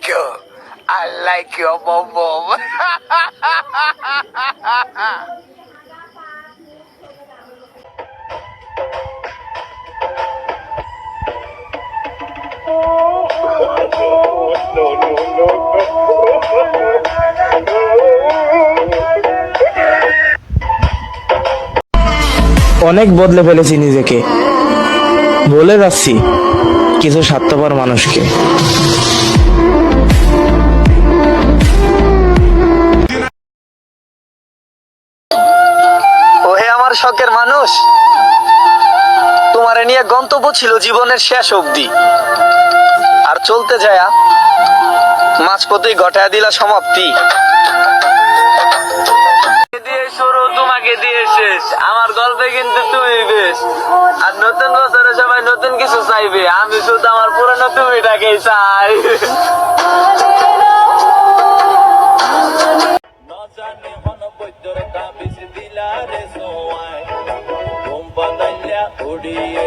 you. I like your bum bum. অনেক বদলে ফেলেছি নিজেকে, বলে যাচ্ছি কিছু স্বার্থপর মানুষকে। ওহে আমার শখের মানুষ, তোমারে নিয়ে গন্তব্য ছিল জীবনের শেষ অবধি, আর চলতে যায়া মাঝপথেই ঘটায় দিলা সমাপ্তি। দিয়ে শুরু, তোমাকে দিয়ে শেষ, আমার গল্পে কিন্তু তুমি বেশ। আর নতুন বছরে সবাই নতুন কিছু চাইবে, আমি শুধু আমার পুরনো তুমিটাকেই চাই। দিলা রে সোয়াই, ঘুম পাতাইলা উড়িয়ে